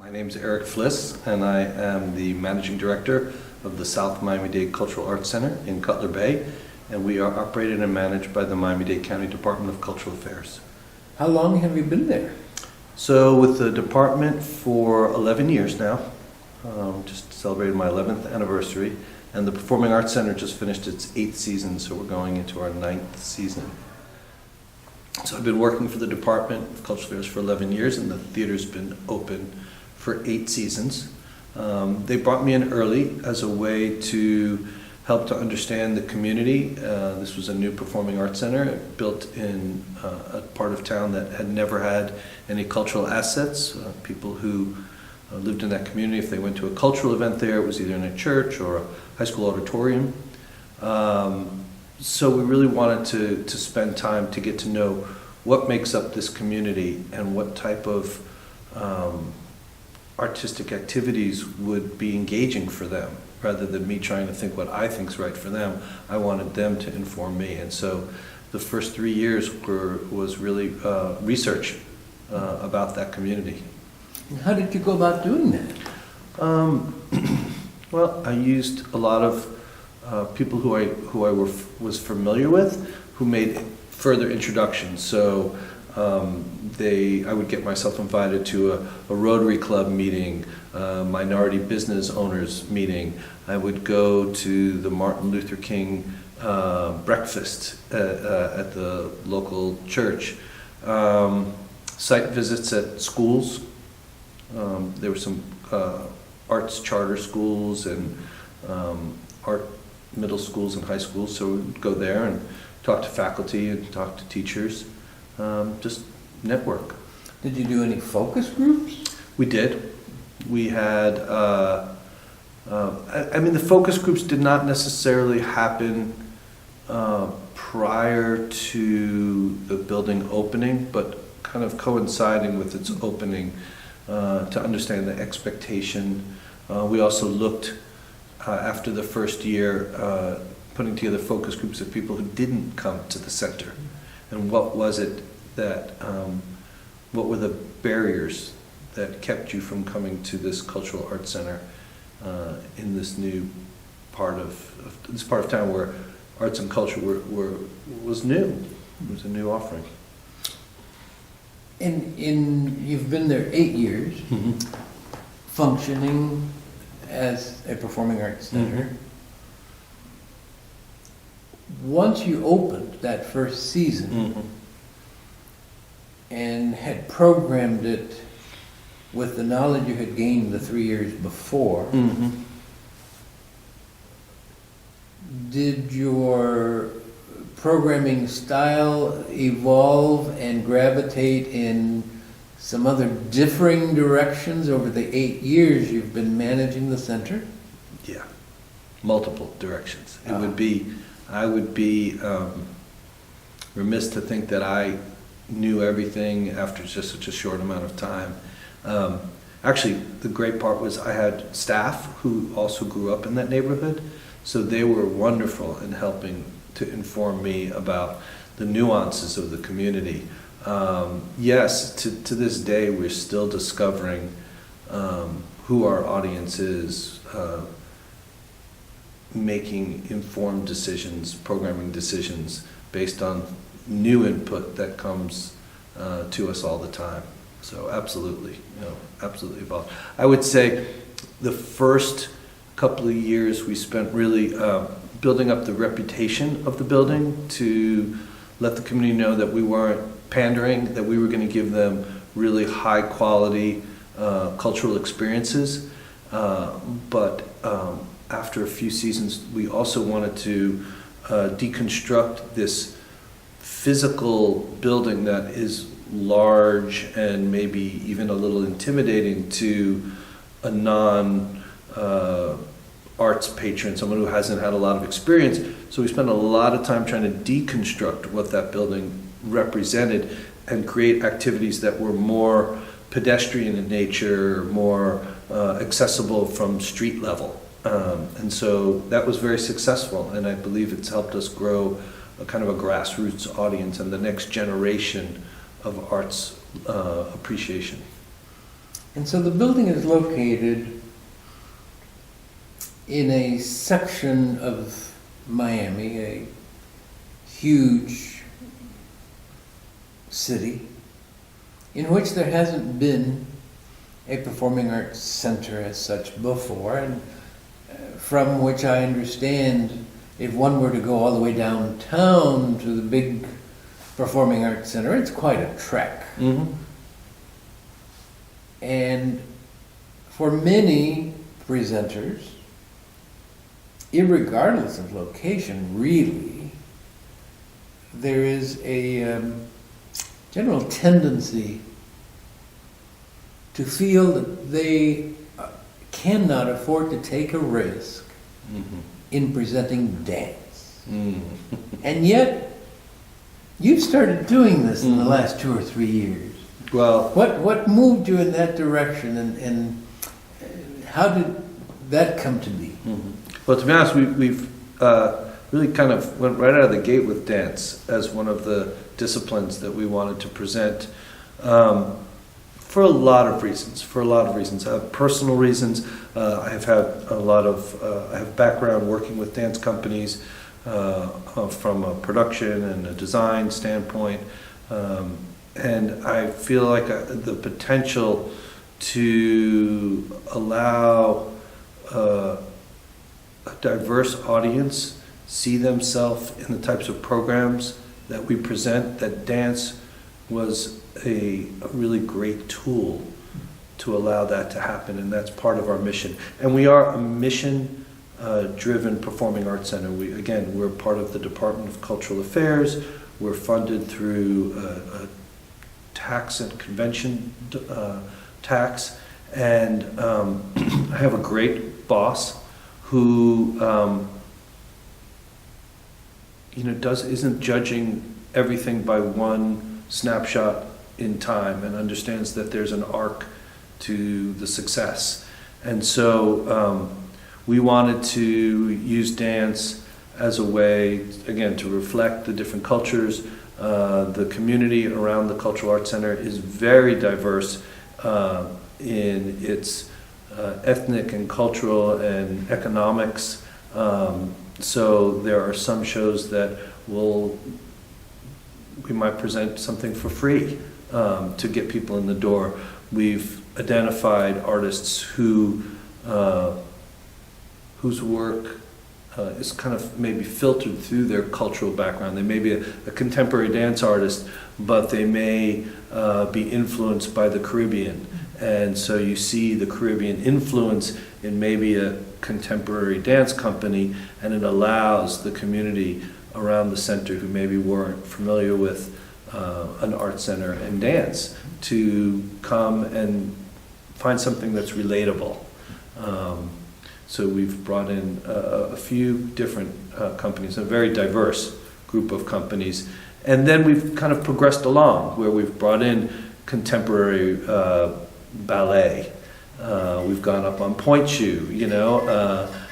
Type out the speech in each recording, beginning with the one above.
My name is Eric Fliss, and I am the Managing Director of the South Miami-Dade Cultural Arts Center in Cutler Bay, and we are operated and managed by the Miami-Dade County Department of Cultural Affairs. How long have you been there? So with the department for 11 years now, just celebrated my 11th anniversary, and the Performing Arts Center just finished its 8th season, so we're going into our 9th season. So I've been working for the Department of Cultural Affairs for 11 years, and the theater's been open for 8 seasons. They brought me in early as a way to help to understand the community. This was a new performing arts center built in a part of town that had never had any cultural assets. People who lived in that community, if they went to a cultural event there, it was either in a church or a high school auditorium. So we really wanted to spend time to get to know what makes up this community and what type of artistic activities would be engaging for them. Rather than me trying to think what I think's right for them, I wanted them to inform me. And so the first 3 years was really research about that community. How did you go about doing that? Well, I used a lot of people who I was familiar with, who made further introductions. So I would get myself invited to a Rotary Club meeting, minority business owners meeting. I would go to the Martin Luther King breakfast at the local church. Site visits at schools. There were some arts charter schools and art middle schools and high schools, so we would go there and talk to faculty and talk to teachers, just network. Did you do any focus groups? We did. We had, I mean, the focus groups did not necessarily happen prior to the building opening, but kind of coinciding with its opening to understand the expectation. We also looked after the first year, putting together focus groups of people who didn't come to the center, and what was it that, what were the barriers that kept you from coming to this cultural arts center in this new part of town where arts and culture was new. It was a new offering. You've been there 8 years, Mm-hmm. functioning as a performing arts center. Mm-hmm. Once you opened that first season Mm-hmm. and had programmed it with the knowledge you had gained the 3 years before, Mm-hmm. did your programming style evolve and gravitate in some other differing directions over the 8 years you've been managing the center? Yeah, multiple directions. I would be remiss to think that I knew everything after just such a short amount of time. Actually, the great part was I had staff who also grew up in that neighborhood, so they were wonderful in helping to inform me about the nuances of the community. Yes, to this day, we're still discovering who our audience is, making informed decisions, programming decisions based on new input that comes to us all the time. So absolutely, absolutely involved. I would say the first couple of years we spent really building up the reputation of the building to let the community know that we weren't pandering, that we were going to give them really high quality cultural experiences. But after a few seasons, we also wanted to deconstruct this physical building that is large and maybe even a little intimidating to a arts patron, someone who hasn't had a lot of experience. So we spent a lot of time trying to deconstruct what that building represented and create activities that were more pedestrian in nature, more accessible from street level. And so that was very successful, and I believe it's helped us grow a kind of a grassroots audience and the next generation of arts appreciation. And so the building is located in a section of Miami, a huge city, in which there hasn't been a performing arts center as such before, and from which I understand if one were to go all the way downtown to the big performing arts center, it's quite a trek. Mm-hmm. And for many presenters, irregardless of location, really, there is a general tendency to feel that they cannot afford to take a risk Mm-hmm. in presenting dance. Mm. And yet, you've started doing this in the Mhm. last 2 or 3 years. Well, What moved you in that direction, and how did that come to be? well, to be honest, we've really kind of went right out of the gate with dance as one of the disciplines that we wanted to present for a lot of reasons. I have personal reasons. I have had I have background working with dance companies from a production and a design standpoint. And I feel like the potential to allow a diverse audience see themselves in the types of programs that we present, that dance was a really great tool to allow that to happen, and that's part of our mission. And we are a mission-driven performing arts center. We're part of the Department of Cultural Affairs. We're funded through a tax and convention tax, and I have a great boss who isn't judging everything by one snapshot in time, and understands that there's an arc to the success. And so we wanted to use dance as a way, again, to reflect the different cultures. The community around the Cultural Arts Center is very diverse in its ethnic and cultural and economics. So there are some shows that we might present something for free to get people in the door. We've identified artists whose work is kind of maybe filtered through their cultural background. They may be a contemporary dance artist, but they may be influenced by the Caribbean. And so you see the Caribbean influence in maybe a contemporary dance company, and it allows the community around the center who maybe weren't familiar with an art center and dance to come and find something that's relatable. So we've brought in a few different companies, a very diverse group of companies. And then we've kind of progressed along where we've brought in contemporary ballet. We've gone up on point shoe,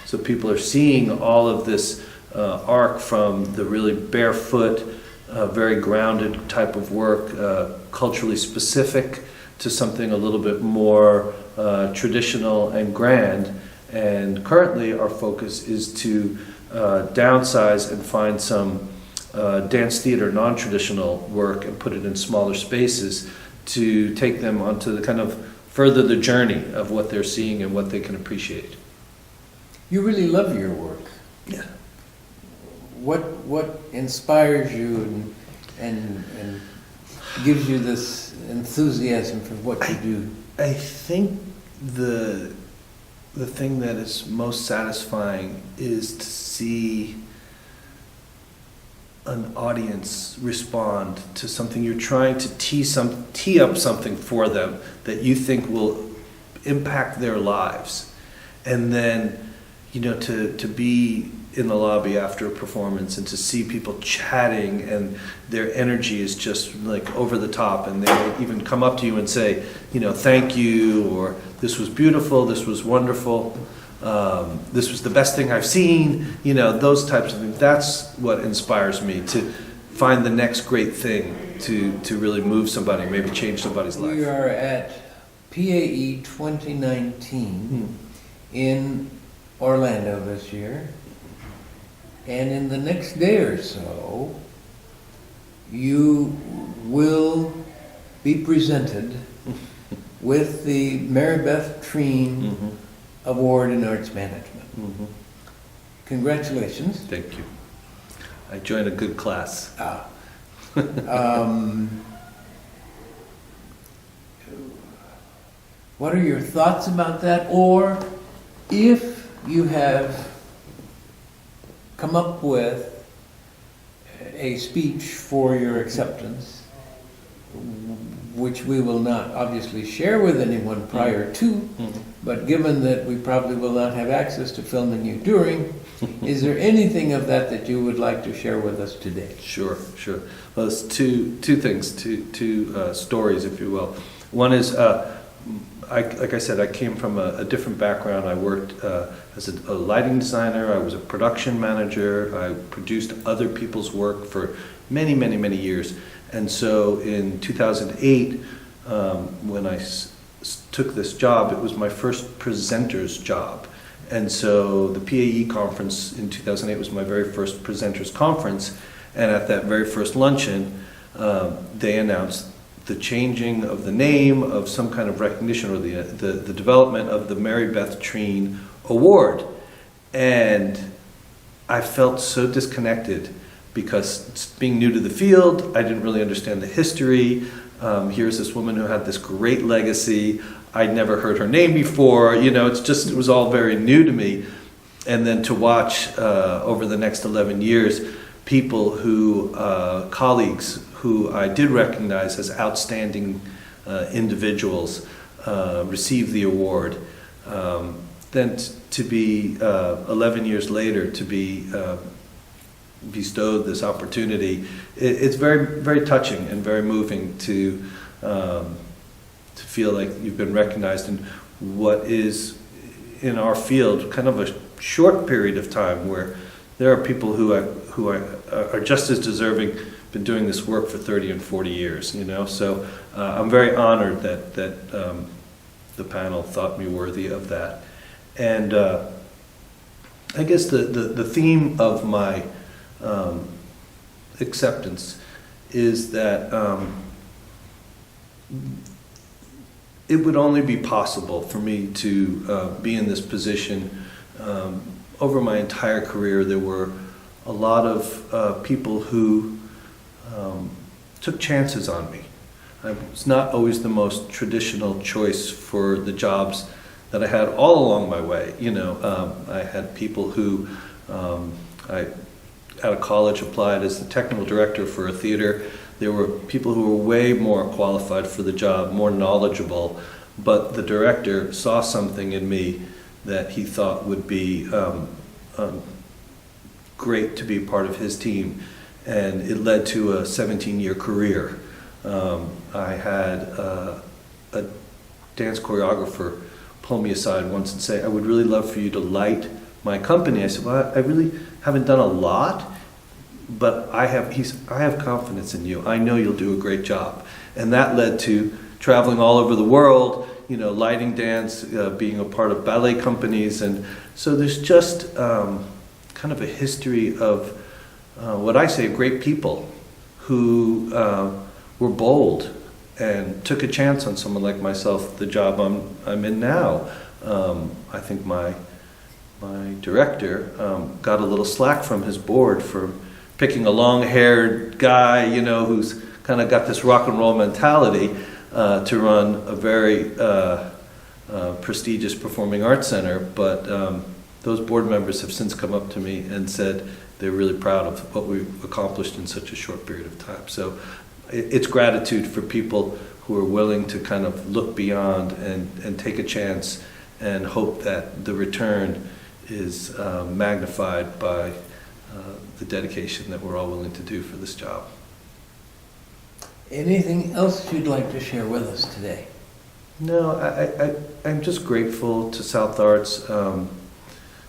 so people are seeing all of this arc from the really barefoot, very grounded type of work, culturally specific, to something a little bit more traditional and grand. And currently our focus is to downsize and find some dance theater non-traditional work and put it in smaller spaces to take them onto the kind of further the journey of what they're seeing and what they can appreciate. You really love your work. Yeah. What inspires you and gives you this enthusiasm for what you do? I think the thing that is most satisfying is to see an audience respond to something you're trying to tee up something for them that you think will impact their lives, and then to be in the lobby after a performance and to see people chatting and their energy is just like over the top, and they may even come up to you and say, thank you, or this was beautiful, this was wonderful, this was the best thing I've seen, those types of things. That's what inspires me, to find the next great thing to really move somebody, maybe change somebody's life. We are at PAE 2019 in Orlando this year. And in the next day or so, you will be presented with the Mary Beth Treen Award in Arts Management. Congratulations. Thank you. I joined a good class. What are your thoughts about that? Or if you have come up with a speech for your acceptance, which we will not obviously share with anyone prior to, but given that we probably will not have access to filming you during, is there anything of that that you would like to share with us today? Sure. Well, it's two things, two stories, if you will. One is, like I said, I came from a different background. I worked as a lighting designer. I was a production manager. I produced other people's work for many, many, many years. And so in 2008, when I took this job, it was my first presenter's job. And so the PAE conference in 2008 was my very first presenter's conference. And at that very first luncheon, they announced the changing of the name of some kind of recognition, or the development of the Mary Beth Treen Award. And I felt so disconnected because being new to the field, I didn't really understand the history. Here's this woman who had this great legacy. I'd never heard her name before. You know, it was all very new to me. And then to watch over the next 11 years, people colleagues who I did recognize as outstanding individuals receive the award. Then to be 11 years later, to be bestowed this opportunity, it's very, very touching and very moving to feel like you've been recognized in what is, in our field, kind of a short period of time, where there are people who are just as deserving, been doing this work for 30 and 40 years, you know. So I'm very honored that the panel thought me worthy of that. And I guess the theme of my acceptance is that it would only be possible for me to be in this position. Over my entire career, there were a lot of people who took chances on me. I was not always the most traditional choice for the jobs that I had all along my way. You know, I had people who I out of college applied as the technical director for a theater. There were people who were way more qualified for the job, more knowledgeable, but the director saw something in me that he thought would be great to be part of his team, and it led to a 17-year career. I had a dance choreographer pull me aside once and say, "I would really love for you to light my company." I said, "Well, I really haven't done a lot, but I have confidence in you. I know you'll do a great job." And that led to traveling all over the world, you know, lighting dance, being a part of ballet companies. And so there's just kind of a history of what I say, great people who were bold and took a chance on someone like myself, the job I'm in now. I think my director got a little slack from his board for picking a long-haired guy, you know, who's kind of got this rock and roll mentality to run a very prestigious performing arts center. But those board members have since come up to me and said they're really proud of what we've accomplished in such a short period of time. So it's gratitude for people who are willing to kind of look beyond and take a chance and hope that the return is magnified by the dedication that we're all willing to do for this job. Anything else you'd like to share with us today? No, I'm just grateful to South Arts.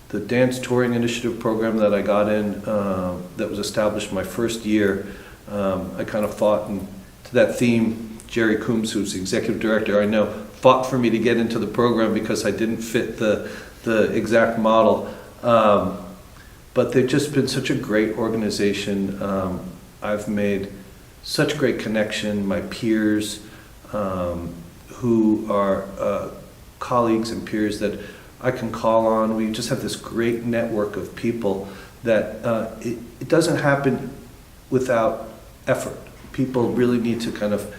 The Dance Touring Initiative program that I got in, that was established my first year, I kind of fought, and to that theme, Jerry Coombs, who's the executive director, I know fought for me to get into the program because I didn't fit the exact model. But they've just been such a great organization. I've made such great connection. My peers, who are colleagues and peers that I can call on. We just have this great network of people that it doesn't happen without effort. People really need to kind of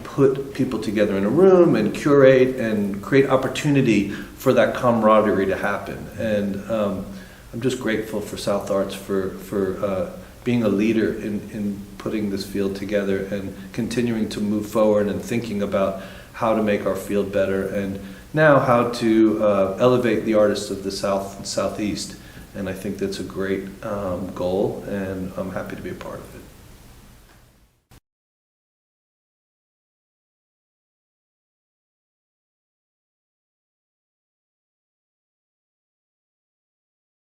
put people together in a room and curate and create opportunity for that camaraderie to happen. And I'm just grateful for South Arts for being a leader in putting this field together and continuing to move forward and thinking about how to make our field better and now how to elevate the artists of the South and Southeast. And I think that's a great goal, and I'm happy to be a part of it.